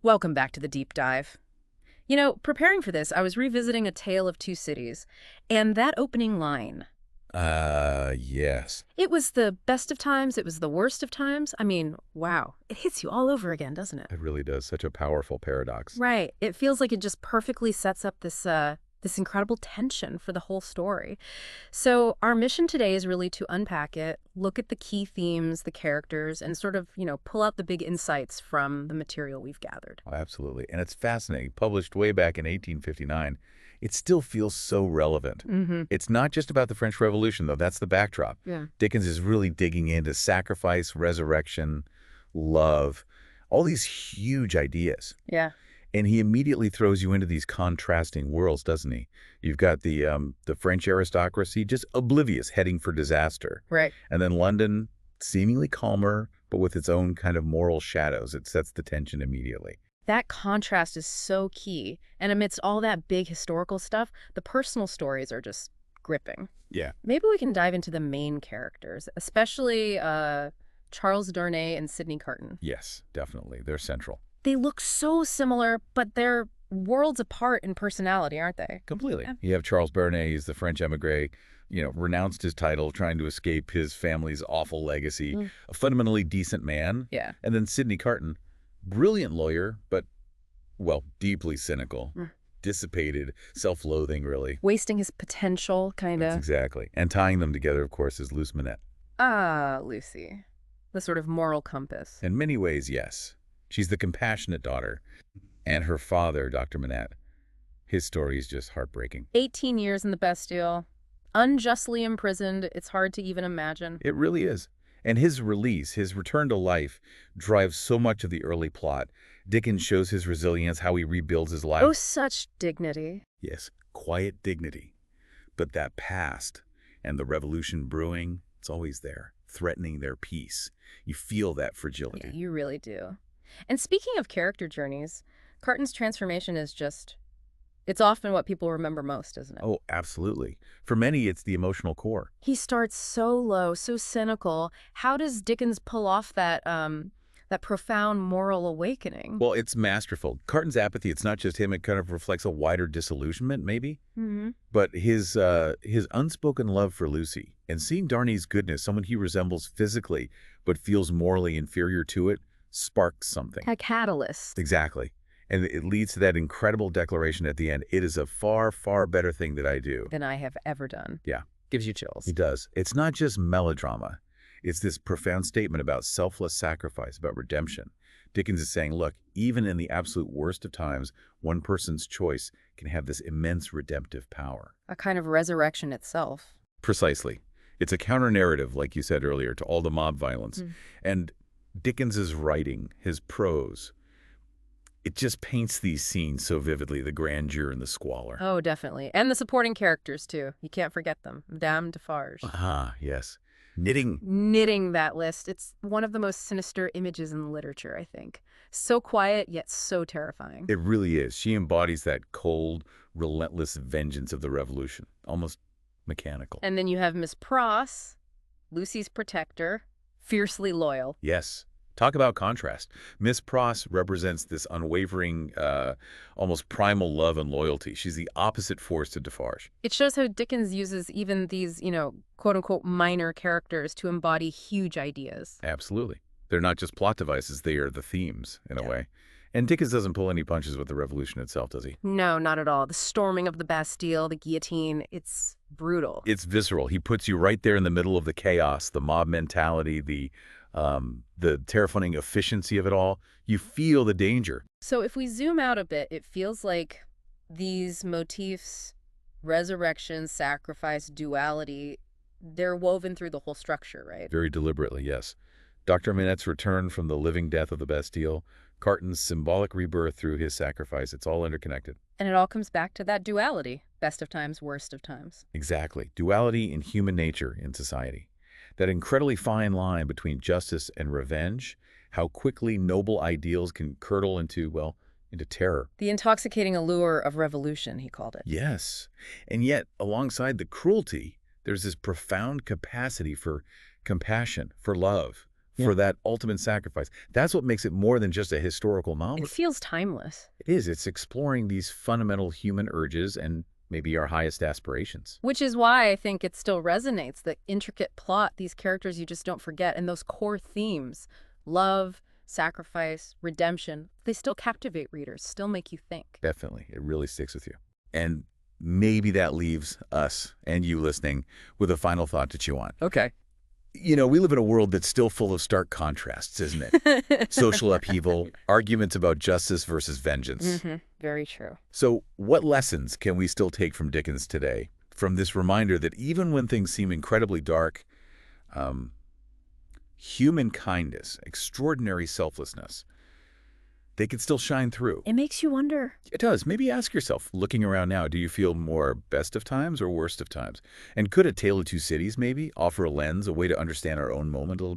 Welcome back to the deep dive. You know, preparing for this, I was revisiting A Tale of Two Cities, and that opening line. Yes. It was the best of times, it was the worst of times. I mean, wow. It hits you all over again, doesn't it? It really does. Such a powerful paradox. Right. It feels like it just perfectly sets up this incredible tension for the whole story. So our mission today is really to unpack it, look at the key themes, the characters, and sort of, pull out the big insights from the material we've gathered. Oh, absolutely. And it's fascinating. Published way back in 1859, it still feels so relevant. Mm-hmm. It's not just about the French Revolution, though. That's the backdrop. Yeah. Dickens is really digging into sacrifice, resurrection, love, all these huge ideas. Yeah. And he immediately throws you into these contrasting worlds, doesn't he? You've got the French aristocracy just oblivious, heading for disaster. Right. And then London, seemingly calmer, but with its own kind of moral shadows. It sets the tension immediately. That contrast is so key. And amidst all that big historical stuff, the personal stories are just gripping. Yeah. Maybe we can dive into the main characters, especially Charles Darnay and Sydney Carton. Yes, definitely. They're central. They look so similar, but they're worlds apart in personality, aren't they? Completely. Yeah. You have Charles Bernays, he's the French emigre, renounced his title, trying to escape his family's awful legacy, a fundamentally decent man. Yeah. And then Sydney Carton, brilliant lawyer, but, well, deeply cynical, dissipated, self-loathing, really. Wasting his potential, kind That's of. exactly. And tying them together, of course, is Lucie Manette. Ah, Lucy. The sort of moral compass. In many ways, yes. She's the compassionate daughter. And her father, Dr. Manette, his story is just heartbreaking. 18 years in the Bastille, unjustly imprisoned. It's hard to even imagine. It really is. And his release, his return to life, drives so much of the early plot. Dickens shows his resilience, how he rebuilds his life. Oh, such dignity. Yes, quiet dignity. But that past and the revolution brewing, it's always there, threatening their peace. You feel that fragility. Yeah, you really do. And speaking of character journeys, Carton's transformation is it's often what people remember most, isn't it? Oh, absolutely. For many, it's the emotional core. He starts so low, so cynical. How does Dickens pull off that profound moral awakening? Well, it's masterful. Carton's apathy, it's not just him, it kind of reflects a wider disillusionment, maybe. Mm-hmm. But his unspoken love for Lucy and seeing Darnay's goodness, someone he resembles physically but feels morally inferior to it, sparks something. A catalyst. Exactly. And it leads to that incredible declaration at the end. It is a far, far better thing that I do. Than I have ever done. Yeah. Gives you chills. It does. It's not just melodrama. It's this profound statement about selfless sacrifice, about redemption. Dickens is saying, look, even in the absolute worst of times, one person's choice can have this immense redemptive power. A kind of resurrection itself. Precisely. It's a counter-narrative, like you said earlier, to all the mob violence. And Dickens's writing, his prose, it just paints these scenes so vividly, the grandeur and the squalor. Oh, definitely. And the supporting characters, too. You can't forget them. Madame Defarge. Ah, yes. Knitting that list. It's one of the most sinister images in literature, I think. So quiet, yet so terrifying. It really is. She embodies that cold, relentless vengeance of the revolution, almost mechanical. And then you have Miss Pross, Lucy's protector, fiercely loyal. Yes. Talk about contrast. Miss Pross represents this unwavering, almost primal love and loyalty. She's the opposite force to Defarge. It shows how Dickens uses even these, quote-unquote minor characters to embody huge ideas. Absolutely. They're not just plot devices, they are the themes, in a way. And Dickens doesn't pull any punches with the revolution itself, does he? No, not at all. The storming of the Bastille, the guillotine, it's brutal. It's visceral. He puts you right there in the middle of the chaos, the mob mentality, the terrifying efficiency of it all. You feel the danger. So if we zoom out a bit, it feels like these motifs, resurrection, sacrifice, duality, they're woven through the whole structure, right? Very deliberately, yes. Dr. Manette's return from the living death of the Bastille, Carton's symbolic rebirth through his sacrifice, it's all interconnected. And it all comes back to that duality, best of times, worst of times. Exactly. Duality in human nature, in society. That incredibly fine line between justice and revenge, how quickly noble ideals can curdle into terror. The intoxicating allure of revolution, he called it. Yes. And yet, alongside the cruelty, there's this profound capacity for compassion, for love, for that ultimate sacrifice. That's what makes it more than just a historical novel. It feels timeless. It is. It's exploring these fundamental human urges and maybe our highest aspirations. Which is why I think it still resonates, the intricate plot, these characters you just don't forget, and those core themes, love, sacrifice, redemption, they still captivate readers, still make you think. Definitely. It really sticks with you. And maybe that leaves us and you listening with a final thought to chew on. Okay. You know, we live in a world that's still full of stark contrasts, isn't it? Social upheaval, arguments about justice versus vengeance. Very true. So what lessons can we still take from Dickens today, from this reminder that even when things seem incredibly dark, human kindness, extraordinary selflessness, they can still shine through? It makes you wonder. It does. Maybe ask yourself, looking around now, do you feel more best of times or worst of times? And could A Tale of Two Cities maybe offer a lens, a way to understand our own moment a little